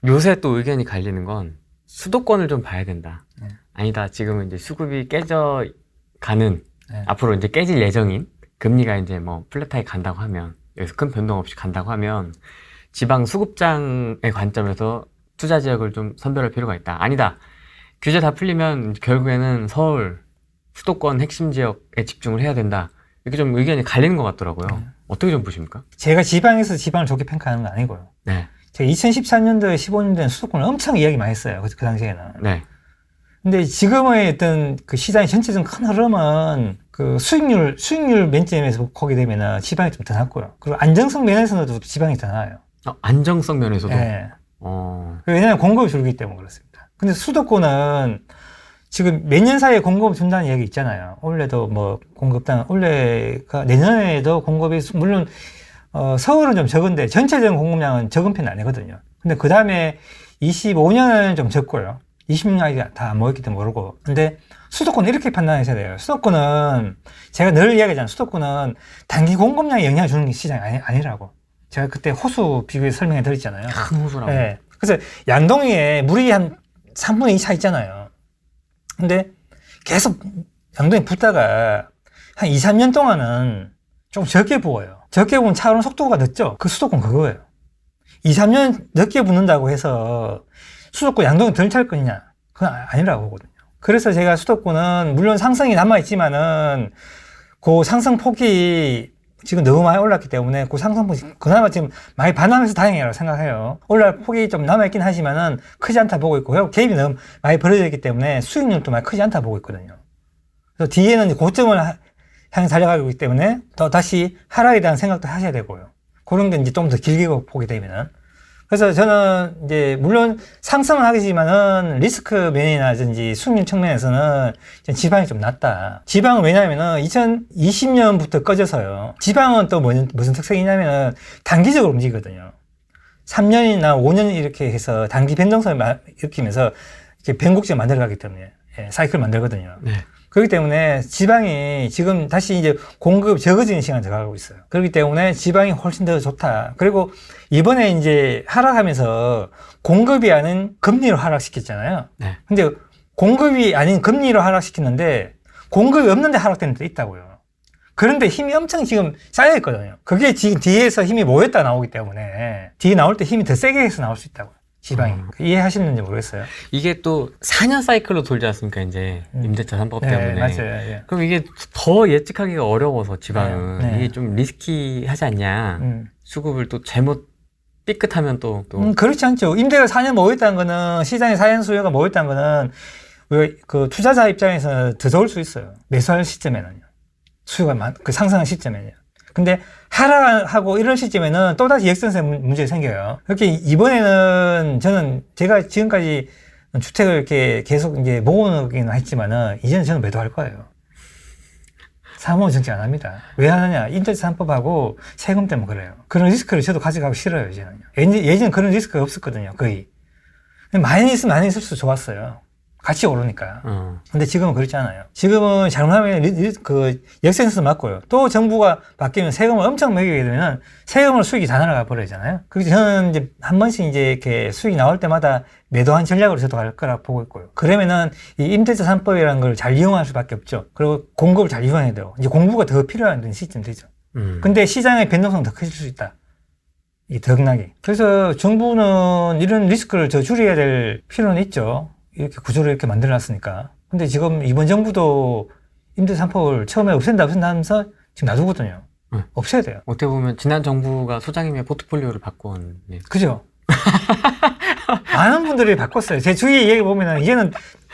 요새 또 의견이 갈리는 건 수도권을 좀 봐야 된다. 네. 아니다. 지금은 이제 수급이 깨져 가는, 네. 앞으로 이제 깨질 예정인 금리가 이제 뭐 플랫하게 간다고 하면, 여기서 큰 변동 없이 간다고 하면 지방 수급장의 관점에서 투자 지역을 좀 선별할 필요가 있다. 아니다. 규제 다 풀리면 결국에는 서울, 수도권 핵심 지역에 집중을 해야 된다. 이렇게 좀 의견이 갈리는 것 같더라고요. 어떻게 좀 보십니까? 제가 지방에서 지방을 좋게 평가하는 건 아니고요. 네. 제가 2014년도에 15년도에는 수도권을 엄청 이야기 많이 했어요. 그 당시에는. 네. 근데 지금의 어떤 그 시장의 전체적인 큰 흐름은 그 수익률 맨점에서 보게 되면은 지방이 좀 더 낮고요. 그리고 안정성 면에서도 지방이 더 나아요. 안정성 면에서도? 네. 어. 왜냐하면 공급이 줄기 때문에 그렇습니다. 근데 수도권은 지금 몇 년 사이에 공급을 준다는 얘기 있잖아요. 올해도 뭐 올해가 내년에도 공급이 물론 서울은 좀 적은데 전체적인 공급량은 적은 편은 아니거든요. 근데 그 다음에 25년은 좀 적고요. 26년이 다 안 모였기 때문에 모르고. 근데 수도권은 이렇게 판단하셔야 돼요. 수도권은 제가 늘 이야기하잖아요. 수도권은 단기 공급량에 영향을 주는 시장이 아니라고. 제가 그때 호수 비교해서 설명해 드렸잖아요. 큰 호수라고. 네. 그래서 양동이에 물이 한 3분의 2 차 있잖아요. 근데 계속 양동이 붓다가 한 2, 3년 동안은 좀 적게 부어요. 적게 부으면 차오르는 속도가 늦죠? 그 수도권 그거예요. 2, 3년 늦게 붓는다고 해서 수도권 양동이 덜 찰 거냐? 그건 아니라고 보거든요. 그래서 제가 수도권은 물론 상승이 남아있지만은 그 상승폭이 지금 너무 많이 올랐기 때문에 그 상승폭이 그나마 지금 많이 반환해서 다행이라고 생각해요. 올라갈 폭이 좀 남아있긴 하지만은 크지 않다 보고 있고, 개입이 너무 많이 벌어져 있기 때문에 수익률도 많이 크지 않다 보고 있거든요. 그래서 뒤에는 고점을 향해 달려가고 있기 때문에 또 다시 하락에 대한 생각도 하셔야 되고요. 그런 게 이제 좀 더 길게 보게 되면은. 그래서 저는 이제 물론 상승은 하겠지만은 리스크 면이라든지 수익률 측면에서는 지방이 좀 낫다. 지방은 왜냐면은 2020년부터 꺼져서요. 지방은 또 무슨 특성이냐면은 단기적으로 움직이거든요. 3년이나 5년 이렇게 해서 단기 변동성을 일으키면서 이렇게 변곡점을 만들어가기 때문에 사이클을 만들거든요. 네. 그렇기 때문에 지방이 지금 다시 이제 공급이 적어지는 시간이 들어가고 있어요. 그렇기 때문에 지방이 훨씬 더 좋다. 그리고 이번에 이제 하락하면서 공급이 아닌 금리로 하락시켰잖아요. 네. 근데 공급이 아닌 금리로 하락시켰는데 공급이 없는데 하락되는 데도 있다고요. 그런데 힘이 엄청 지금 쌓여있거든요. 그게 지금 뒤에서 힘이 모였다 나오기 때문에 뒤에 나올 때 힘이 더 세게 해서 나올 수 있다고요. 지방이. 이해하시는지 모르겠어요. 이게 또 4년 사이클로 돌지 않습니까? 이제 임대차 3법 때문에. 네, 맞아요. 예. 그럼 이게 더 예측하기가 어려워서 지방은 네. 이게 좀 리스키하지 않냐. 수급을 또 잘못 삐끗하면 또. 그렇지 않죠. 임대가 4년 모였다는 거는, 시장에 4년 수요가 모였다는 거는 그 투자자 입장에서는 더 좋을 수 있어요. 매수할 시점에는요. 수요가 그 상승한 시점에는요. 근데 하락하고 이런 시점에는 또다시 역전세 문제가 생겨요. 그렇게 이번에는 제가 지금까지 주택을 이렇게 계속 이제 모으긴 했지만은 이제는 저는 매도할 거예요. 사모은 정책 안 합니다. 왜 하느냐? 임대차 3법하고 세금 때문에 그래요. 그런 리스크를 저도 가져가고 싫어요, 이제는요. 예전에 그런 리스크가 없었거든요, 거의. 많이 있으면 많이 있을수록 좋았어요. 같이 오르니까. 근데 지금은 그렇지 않아요. 지금은 잘못하면 그 역생에서 맞고요. 또 정부가 바뀌면 세금을 엄청 매기게 되면 세금으로 수익이 다 날아가 버리잖아요. 그래서 저는 이제 한 번씩 이제 이렇게 수익이 나올 때마다 매도한 전략으로 저도 갈 거라고 보고 있고요. 그러면은 이 임대차 3법이라는 걸 잘 이용할 수밖에 없죠. 그리고 공급을 잘 이용해야 돼요. 이제 공부가 더 필요한 시점 되죠. 근데 시장의 변동성은 더 커질 수 있다. 이 덕나게. 그래서 정부는 이런 리스크를 더 줄여야 될 필요는 있죠. 이렇게 구조를 이렇게 만들어 놨으니까. 근데 지금 이번 정부도 임대차 3법을 처음에 없앤다 하면서 지금 놔두거든요. 없애야 돼요. 어떻게 보면 지난 정부가 소장님의 포트폴리오를 바꾼. 예. 그죠? 많은 분들이 바꿨어요. 제 주위에 얘기 보면은 이제는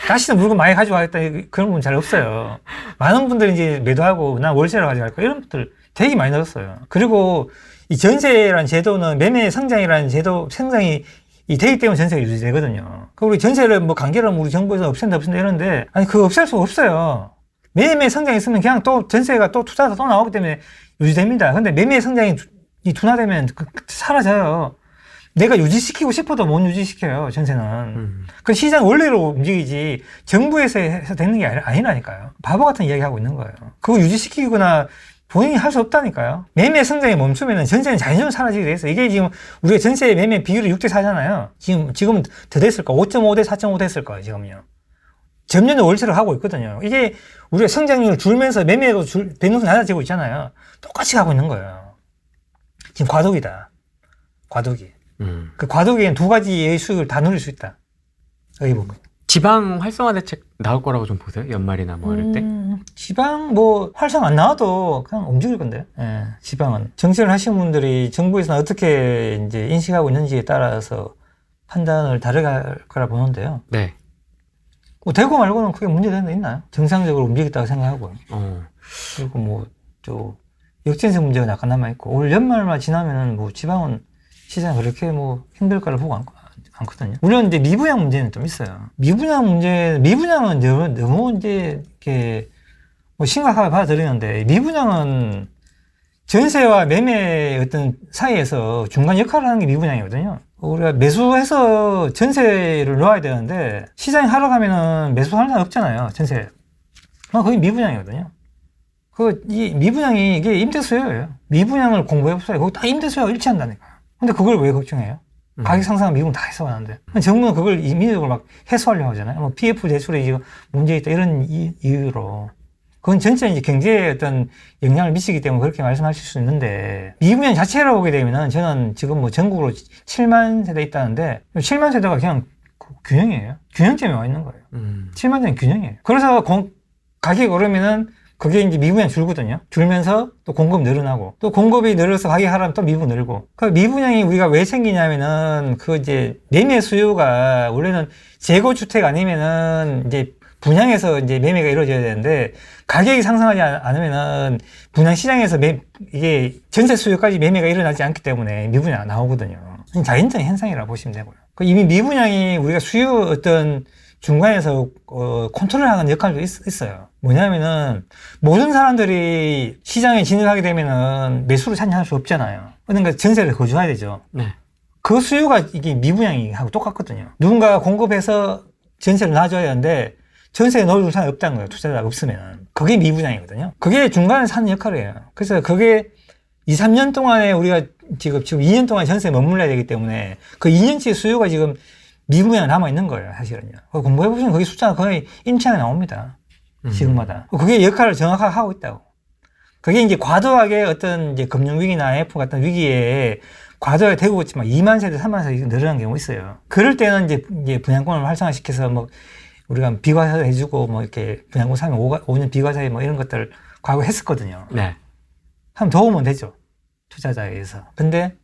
다시는 물건 많이 가져가겠다 그런 분 잘 없어요. 많은 분들이 이제 매도하고 나 월세로 가져갈 거야 이런 분들 되게 많이 늘었어요. 그리고 이 전세라는 제도는 매매 성장이라는 제도 성장이 이 되기 때문에 전세가 유지되거든요. 우리 전세를 뭐 강제로 우리 정부에서 없앤다 이러는데, 아니, 그거 없앨 수가 없어요. 매매 성장이 있으면 그냥 또 전세가 또 투자가 또 나오기 때문에 유지됩니다. 근데 매매 성장이 둔화되면 사라져요. 내가 유지시키고 싶어도 못 유지시켜요, 전세는. 그 시장 원래로 움직이지, 정부에서 해서 되는 게 아니라니까요. 바보 같은 이야기 하고 있는 거예요. 그거 유지시키거나 본인이 할 수 없다니까요. 매매 성장이 멈추면 전세는 자연적으로 사라지게 돼 있어요. 이게 지금 우리가 전세 매매 비율이 6대 4잖아요. 지금 더 됐을 거야. 5.5대 4.5 됐을 거예요, 지금요. 점점 월세를 하고 있거든요. 이게 우리가 성장률 줄면서 매매도 변동성이 낮아지고 있잖아요. 똑같이 가고 있는 거예요. 지금 과도기다. 과도기. 그 과도기엔 두 가지의 수익을 다 누릴 수 있다. 여기 보면. 지방 활성화 대책 나올 거라고 좀 보세요? 연말이나 뭐 이럴 때? 지방 뭐 활성 안 나와도 그냥 움직일 건데. 예, 지방은 정책을 하시는 분들이 정부에서는 어떻게 이제 인식하고 있는지에 따라서 판단을 다르게 할 거라 보는데요. 네. 뭐 대구 말고는 크게 문제되는 데 있나요? 정상적으로 움직였다고 생각하고요. 그리고 뭐 또 역전세 문제가 약간 남아 있고 올 연말만 지나면은 뭐 지방은 시장 그렇게 뭐 힘들 거라 보고 않거든요. 물론 이제 미분양 문제는 좀 있어요. 미분양은 너무 이제 이렇게 뭐 심각하게 받아들이는데 미분양은 전세와 매매 어떤 사이에서 중간 역할을 하는 게 미분양이거든요. 우리가 매수해서 전세를 넣어야 되는데 시장이 하락하면은 매수할 사람 없잖아요. 전세. 그게 미분양이거든요. 이 미분양이 이게 임대 수요예요. 미분양을 공부해보세요. 거기 다 임대 수요가 일치한다니까요. 근데 그걸 왜 걱정해요? 가격 상승은 미분 다 해소하는데. 정부는 그걸 임의적으로 막 해소하려고 하잖아요. 뭐 PF 대출에 지금 문제 있다 이런 이유로. 그건 전체 이제 경제에 어떤 영향을 미치기 때문에 그렇게 말씀하실 수 있는데, 미분양 자체로 보게 되면은 저는 지금 뭐 전국으로 7만 세대 있다는데, 7만 세대가 그냥 균형이에요. 균형점에 와 있는 거예요. 7만 세대는 균형이에요. 그래서 가격이 오르면은 그게 이제 미분양 줄거든요. 줄면서 또 공급 늘어나고, 또 공급이 늘어서 가격이 하락하면 또 미분 늘고. 그 미분양이 우리가 왜 생기냐면은 그 이제 매매 수요가 원래는 재고주택 아니면은 이제 분양에서 이제 매매가 이루어져야 되는데 가격이 상승하지 않으면은 분양 시장에서 이게 전세 수요까지 매매가 일어나지 않기 때문에 미분양 나오거든요. 자연적인 현상이라고 보시면 되고요. 이미 미분양이 우리가 수요 어떤 중간에서 컨트롤하는 역할도 있어요. 뭐냐면은 모든 사람들이 시장에 진입하게 되면은 매수를 찬양할 수 없잖아요. 그러니까 전세를 거주해야 되죠. 네. 그 수요가 이게 미분양하고 똑같거든요. 누군가 공급해서 전세를 놔줘야 하는데 전세에 넣어줄 사람이 없다는 거예요. 투자자가 없으면. 그게 미분양이거든요. 그게 중간에서 하는 역할이에요. 그래서 그게 2, 3년 동안에 우리가 지금 2년 동안 전세에 머물러야 되기 때문에 그 2년치 수요가 지금 미분양이 남아있는 거예요. 사실은요. 공부해보시면 거기 숫자가 거의 임차에 나옵니다. 지금마다. 그게 역할을 정확하게 하고 있다고. 그게 이제 과도하게 어떤 이제 금융위기나 IMF 같은 위기에 과도하게 되고 있지만 2만 세대, 3만 세대 늘어난 경우 있어요. 그럴 때는 이제 분양권을 활성화시켜서 뭐 우리가 비과세 해주고 뭐 이렇게 분양권 사면 5년 비과세 뭐 이런 것들 과거에 했었거든요. 네. 하면 도움은 되죠. 투자자에 의해서. 근데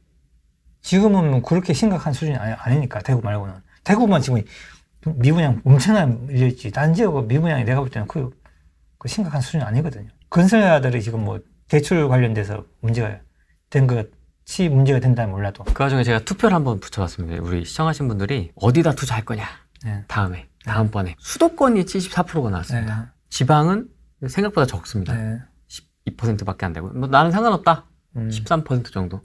지금은 뭐 그렇게 심각한 수준이 아니니까, 대구 말고는. 대구만 지금 미분양 엄청나게 밀려있지. 다른 지역은 미분양이 내가 볼 때는 그 심각한 수준이 아니거든요. 건설사들이 지금 뭐 대출 관련돼서 문제가 된 것이 문제가 된다면 몰라도. 그 와중에 제가 투표를 한번 붙여봤습니다. 우리 시청하신 분들이 어디다 투자할 거냐. 네. 다음번에. 수도권이 74%가 나왔습니다. 네. 지방은 생각보다 적습니다. 네. 12%밖에 안 되고. 뭐 나는 상관없다. 13% 정도.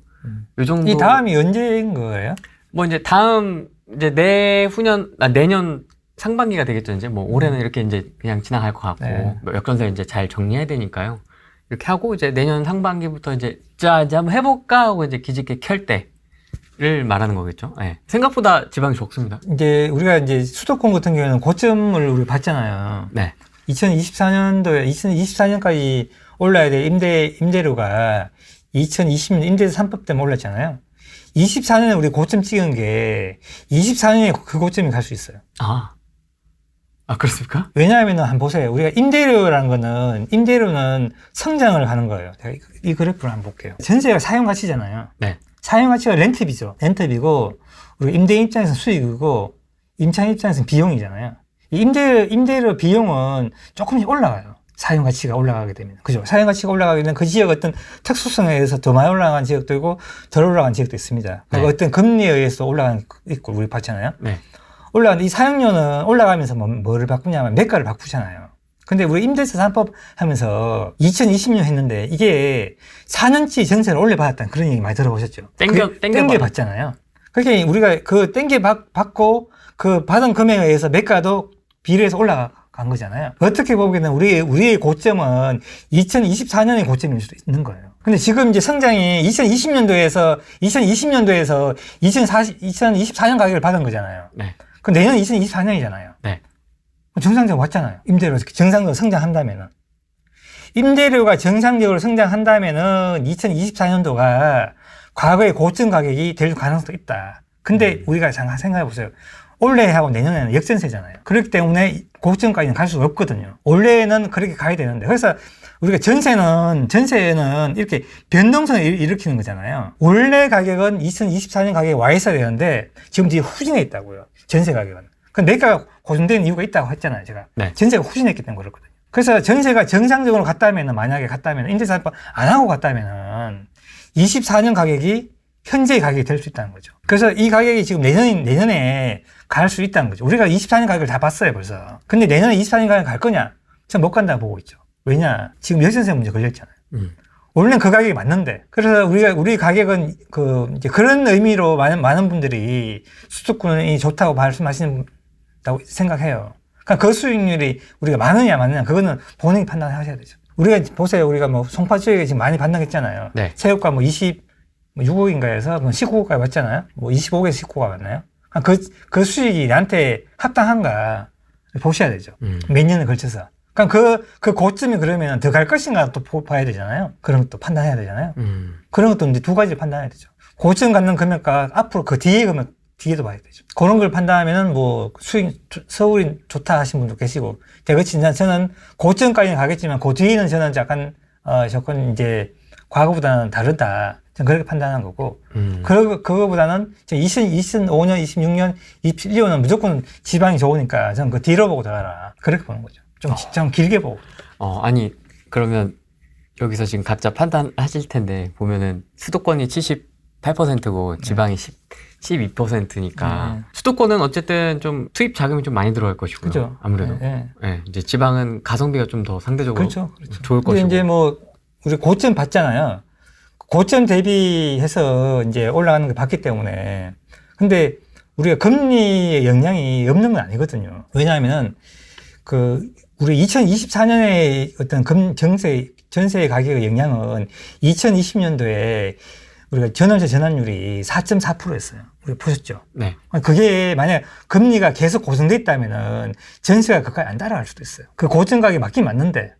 요 정도. 이 다음이 언제인 거예요? 뭐 이제 다음 이제 내년 상반기가 되겠죠. 이제 뭐 올해는 이렇게 이제 그냥 지나갈 것 같고 네. 뭐 역전세 이제 잘 정리해야 되니까요. 이렇게 하고 이제 내년 상반기부터 이제 이제 한번 해볼까 하고 이제 기지개 켤 때를 말하는 거겠죠. 네. 생각보다 지방이 적습니다. 이제 우리가 이제 수도권 같은 경우에는 고점을 우리 봤잖아요. 네. 2024년까지 올라야 될 임대료가 2020년 임대차 3법 때문에 올랐잖아요. 24년에 우리 고점 찍은 게 24년에 그 고점이 갈 수 있어요. 아, 그렇습니까? 왜냐하면은 한번 보세요. 우리가 임대료는 성장을 하는 거예요. 제가 이 그래프를 한번 볼게요. 전세가 사용가치잖아요. 네. 사용가치가 렌트비죠. 렌트비고, 우리 임대인 입장에서는 수익이고, 임차인 입장에서는 비용이잖아요. 이 임대료 비용은 조금씩 올라가요. 사용가치가 올라가게 되면. 그죠? 사용가치가 올라가게 되면 그 지역 어떤 특수성에 의해서 더 많이 올라간 지역도 있고, 덜 올라간 지역도 있습니다. 네. 어떤 금리에 의해서 올라가는 거 있고, 우리 봤잖아요. 네. 올라가는데 이 사용료는 올라가면서 뭐를 바꾸냐면 매가를 바꾸잖아요. 근데 우리 임대차 3법 하면서 2020년 했는데 이게 4년치 전세를 올려받았다는 그런 얘기 많이 들어보셨죠? 땡겨봤잖아요. 그러니까 우리가 그 땡겨받고 그 받은 금액에 의해서 매가도 비례해서 올라가는 간 거잖아요. 어떻게 보기에는 우리의 고점은 2024년의 고점일 수도 있는 거예요. 근데 지금 이제 성장이 2020년도에서 2024년 가격을 받은 거잖아요. 네. 그럼 내년 2024년이잖아요. 네. 정상적으로 왔잖아요. 임대료가 정상적으로 성장한다면은. 임대료가 정상적으로 성장한다면은 2024년도가 과거의 고점 가격이 될 가능성도 있다. 근데 우리가 잠깐 생각해 보세요. 올해하고 내년에는 역전세잖아요. 그렇기 때문에 고점까지는 갈 수가 없거든요. 올해는 그렇게 가야 되는데. 그래서 우리가 전세는 이렇게 변동성을 일으키는 거잖아요. 원래 가격은 2024년 가격에 와 있어야 되는데 지금 뒤에 후진해 있다고요. 전세 가격은. 그 내가 고정되는 이유가 있다고 했잖아요. 제가. 네. 전세가 후진했기 때문에 그렇거든요. 그래서 전세가 정상적으로 갔다면은, 만약에 갔다면, 임대차법 안 하고 갔다면은 24년 가격이 현재의 가격이 될 수 있다는 거죠. 그래서 이 가격이 지금 내년에 갈 수 있다는 거죠. 우리가 24년 가격을 다 봤어요, 벌써. 근데 내년에 24년 가격 갈 거냐? 전 못 간다고 보고 있죠. 왜냐? 지금 역전세 문제 걸렸잖아요. 원래는 그 가격이 맞는데. 그래서 우리 가격은 이제 그런 의미로 많은 분들이 수도권이 좋다고 말씀하신다고 생각해요. 그러니까 그 수익률이 우리가 많으냐, 그거는 본인이 판단하셔야 되죠. 우리가 보세요. 우리가 뭐 송파 지역에 지금 많이 반등했잖아요. 네. 세율가 뭐 26억인가 해서 뭐 19억까지 왔잖아요. 뭐 25억에서 19가 왔나요? 그 수익이 나한테 합당한가 보셔야 되죠. 몇 년을 걸쳐서. 그러니까 그 고점이 그러면 더 갈 것인가 또 봐야 되잖아요. 그런 것도 판단해야 되잖아요. 그런 것도 이제 두 가지 판단해야 되죠. 고점 갖는 금액과 앞으로 그 뒤에 금액, 뒤에도 봐야 되죠. 그런 걸 판단하면은 뭐 서울이 좋다 하신 분도 계시고, 그렇지. 저는 고점까지는 가겠지만 그 뒤에는 저는 약간 조금 이제 과거보다는 다르다. 저는 그렇게 판단한 거고, 그거보다는 2025년, 26년, 27년은 무조건 지방이 좋으니까 저는 그 뒤로 보고 들어가라. 그렇게 보는 거죠. 좀 길게 보고. 아니, 그러면 여기서 지금 각자 판단하실 텐데, 보면은 수도권이 78%고 지방이 12%니까. 수도권은 어쨌든 좀 투입 자금이 좀 많이 들어갈 것이고요. 그죠. 아무래도. 네. 이제 지방은 가성비가 좀 더 상대적으로 그렇죠. 좋을 근데 것이고. 이제 뭐, 우리 고점 봤잖아요. 고점 대비해서 이제 올라가는 걸 봤기 때문에. 근데 우리가 금리의 영향이 없는 건 아니거든요. 왜냐하면은 우리 2024년에 어떤 전세 가격의 영향은 2020년도에 우리가 전월세 전환율이 4.4%였어요. 우리 보셨죠? 네. 그게 만약 금리가 계속 고정돼 있다면은 전세가 그까지 안 따라갈 수도 있어요. 그 고점 가격이 맞긴 맞는데.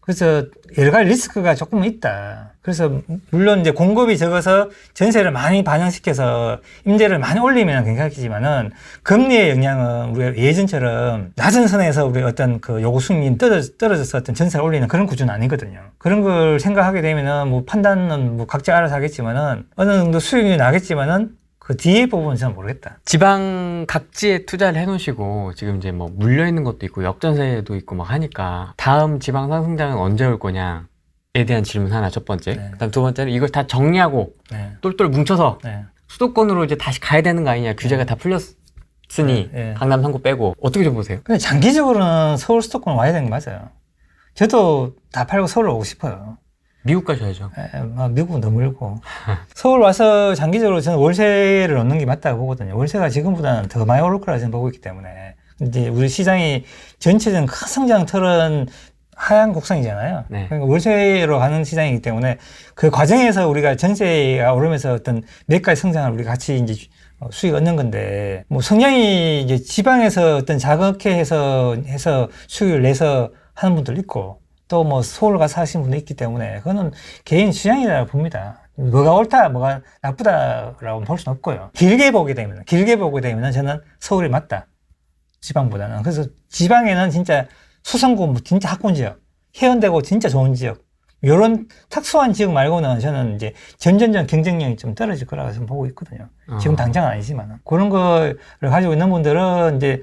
그래서 여러 가지 리스크가 조금은 있다. 그래서 물론 이제 공급이 적어서 전세를 많이 반영시켜서 임대를 많이 올리면 괜찮겠지만은 금리의 영향은 우리가 예전처럼 낮은 선에서 우리 어떤 그 요구 수익률이 떨어져서 어떤 전세를 올리는 그런 구조는 아니거든요. 그런 걸 생각하게 되면은 뭐 판단은 뭐 각자 알아서 하겠지만은 어느 정도 수익률이 나겠지만은 그 뒤에 부분은 저는 모르겠다. 지방 각지에 투자를 해놓으시고 지금 이제 뭐 물려있는 것도 있고 역전세도 있고 막 하니까 다음 지방 상승장은 언제 올 거냐에 대한 질문 하나, 첫 번째. 네. 그다음 두 번째는 이걸 다 정리하고 네. 똘똘 뭉쳐서 네. 수도권으로 이제 다시 가야 되는 거 아니냐. 규제가 다 풀렸으니 네. 강남 3구 빼고 어떻게 좀 보세요? 근데 장기적으로는 서울 수도권 와야 되는 게 맞아요. 저도 다 팔고 서울 오고 싶어요. 미국 가셔야죠. 미국은 너무 멀고. 서울 와서 장기적으로 저는 월세를 얻는 게 맞다고 보거든요. 월세가 지금보다는 더 많이 오를 거라 저는 보고 있기 때문에. 이제 우리 시장이 전체적인 큰 성장 틀은 하향 곡선이잖아요. 네. 그러니까 월세로 가는 시장이기 때문에 그 과정에서 우리가 전세가 오르면서 어떤 매가의 성장을 우리가 같이 이제 수익 얻는 건데, 뭐 성향이 이제 지방에서 어떤 자극해 해서 수익을 내서 하는 분들 있고, 또 뭐 서울 가서 사시는 분도 있기 때문에 그거는 개인 취향이라고 봅니다. 뭐가 옳다, 뭐가 나쁘다라고 볼 수는 없고요. 길게 보게 되면 저는 서울이 맞다. 지방보다는. 그래서 지방에는 진짜 수성구, 진짜 학군 지역, 해운대고 진짜 좋은 지역, 요런 특수한 지역 말고는 저는 이제 점점점 경쟁력이 좀 떨어질 거라고 좀 보고 있거든요. 지금 당장은 아니지만. 그런 거를 가지고 있는 분들은 이제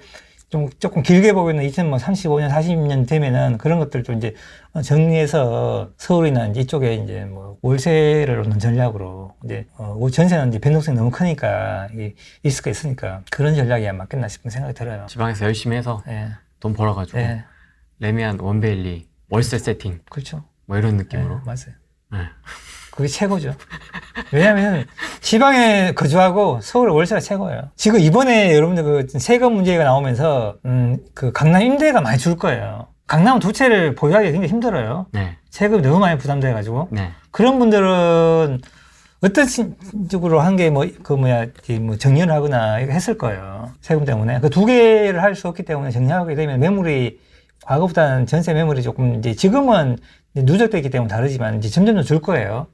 조금 길게 보면은 2035년, 40년 되면은 그런 것들 좀 이제 정리해서 서울이나 이제 이쪽에 이제 뭐 월세를 얻는 전략으로 이제 전세는 이제 변동성이 너무 크니까 이게 리스크가 있으니까 그런 전략이 안 맞겠나 싶은 생각이 들어요. 지방에서 열심히 해서 예. 돈 벌어가지고 예. 레미안 원베일리 월세 세팅 그렇죠. 뭐 이런 느낌으로. 맞아요. 네. 그게 최고죠. 왜냐하면 지방에 거주하고 서울 월세가 최고예요. 지금 이번에 여러분들 그 세금 문제가 나오면서 그 강남 임대가 많이 줄 거예요. 강남 두 채를 보유하기 굉장히 힘들어요. 네. 세금이 너무 많이 부담돼가지고 네. 그런 분들은 어떤 식으로 한 게 뭐 정리를 하거나 이거 했을 거예요. 세금 때문에 그 두 개를 할 수 없기 때문에 정리하게 되면 매물이 과거보다는 전세 매물이 조금 이제 지금은 누적되기 때문에 다르지만 이제 점점 더 줄 거예요.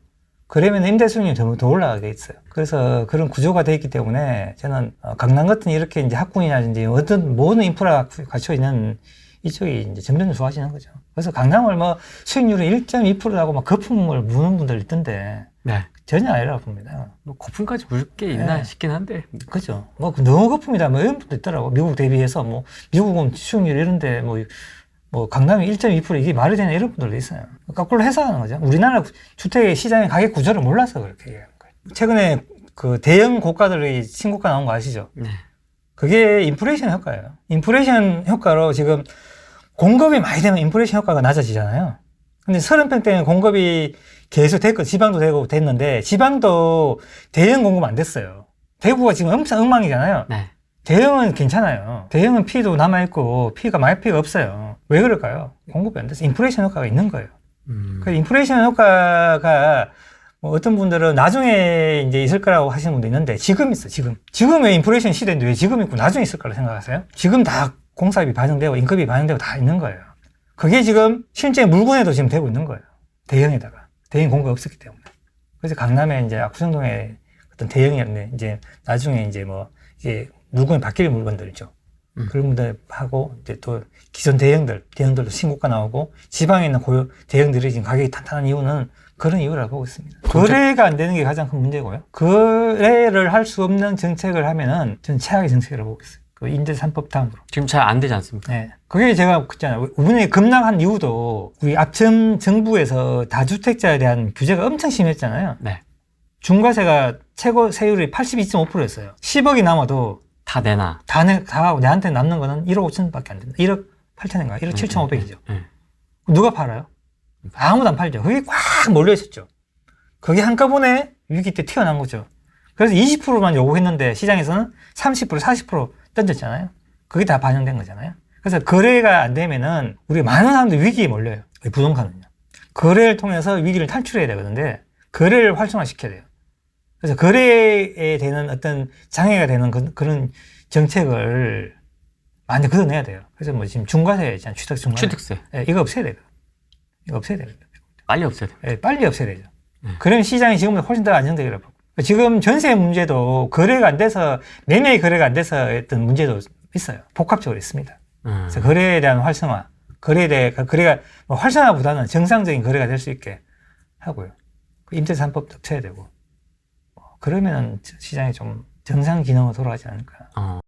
그러면 임대 수익률이 더 올라가게 있어요. 그래서 그런 구조가 되어 있기 때문에 저는 강남 같은 이렇게 이제 학군이라든지 어떤 모든 인프라가 갖춰 있는 이쪽이 이제 점점 좋아지는 거죠. 그래서 강남을 뭐 수익률이 1.2%라고 막 거품을 무는 분들 있던데 네. 전혀 아니라고 봅니다. 뭐 거품까지 물 게 있나 네. 싶긴 한데. 그죠. 뭐 너무 거품이다. 뭐 이런 분도 있더라고. 미국 대비해서 뭐 미국은 수익률 이런데 뭐 강남이 1.2% 이게 말이 되냐 이런 분들도 있어요. 거꾸로 해석하는 거죠. 우리나라 주택 시장의 가격 구조를 몰라서 그렇게 얘기하는 거예요. 최근에 그 대형 고가들이 신고가 나온 거 아시죠? 네. 그게 인플레이션 효과예요. 인플레이션 효과로 지금 공급이 많이 되면 인플레이션 효과가 낮아지잖아요. 근데 30평 때는 공급이 계속 됐고 지방도 되고 됐는데 지방도 대형 공급 안 됐어요. 대구가 지금 엄청 엉망이잖아요. 네. 대형은 괜찮아요. 대형은 피도 남아있고 피가 많이 피가 없어요. 왜 그럴까요? 공급이 안 돼서 인플레이션 효과가 있는 거예요. 그 인플레이션 효과가 뭐 어떤 분들은 나중에 이제 있을 거라고 하시는 분도 있는데 지금 있어, 지금. 지금 왜 인플레이션 시대인데 왜 지금 있고 나중에 있을 거라고 생각하세요? 지금 다 공사비 반영되고 인건비 반영되고 다 있는 거예요. 그게 지금 실제 물건에도 지금 되고 있는 거예요. 대형에다가. 대형 공급이 없었기 때문에. 그래서 강남에 이제 압구정동에 어떤 대형이었네. 이제 나중에 이제 뭐 이제 물건이 바뀔 물건들이죠. 그런 분들 하고 이제 또 기존 대형들도 신고가 나오고 지방에 있는 대형들이 지금 가격이 탄탄한 이유는 그런 이유라고 보고 있습니다. 거래가 안 되는 게 가장 큰 문제고요. 거래를 할 수 없는 정책을 하면은 저는 최악의 정책이라고 보고 있어요. 그 임대 3법 다음으로. 지금 잘 안 되지 않습니까? 네. 그게 제가 그랬잖아요. 이번에 급락한 이유도 우리 앞전 정부에서 다주택자에 대한 규제가 엄청 심했잖아요. 네. 중과세가 최고 세율이 82.5%였어요. 10억이 남아도 다 내놔. 다 하고 내한테 남는 거는 1억 5천밖에 안 된다. 1억 8천인가? 1억 7,500이죠. 누가 팔아요? 아무도 안 팔죠. 그게 꽉 몰려 있었죠. 그게 한꺼번에 위기 때 튀어나온 거죠. 그래서 20%만 요구했는데 시장에서는 30%, 40% 던졌잖아요. 그게 다 반영된 거잖아요. 그래서 거래가 안 되면은 우리 많은 사람들이 위기에 몰려요. 부동산은요. 거래를 통해서 위기를 탈출해야 되거든요. 거래를 활성화시켜야 돼요. 그래서 거래에 되는 어떤 장애가 되는 그런 정책을 많이 걷어내야 돼요. 그래서 뭐 지금 중과세 있잖아요. 취득세. 취득세. 네, 이거 없애야 돼요. 이거 없애야 돼요. 빨리 없애야 돼. 네, 빨리 없애야 되죠. 그러면 시장이 지금보다 훨씬 더 안정되리라고 보고. 지금 전세 문제도 거래가 안 돼서, 매매 거래가 안 돼서 했던 문제도 있어요. 복합적으로 있습니다. 그래서 거래에 대한 활성화, 거래가 뭐 활성화보다는 정상적인 거래가 될 수 있게 하고요. 임대 3법도 없애야 되고. 그러면은 시장이 좀 정상 기능으로 돌아가지 않을까.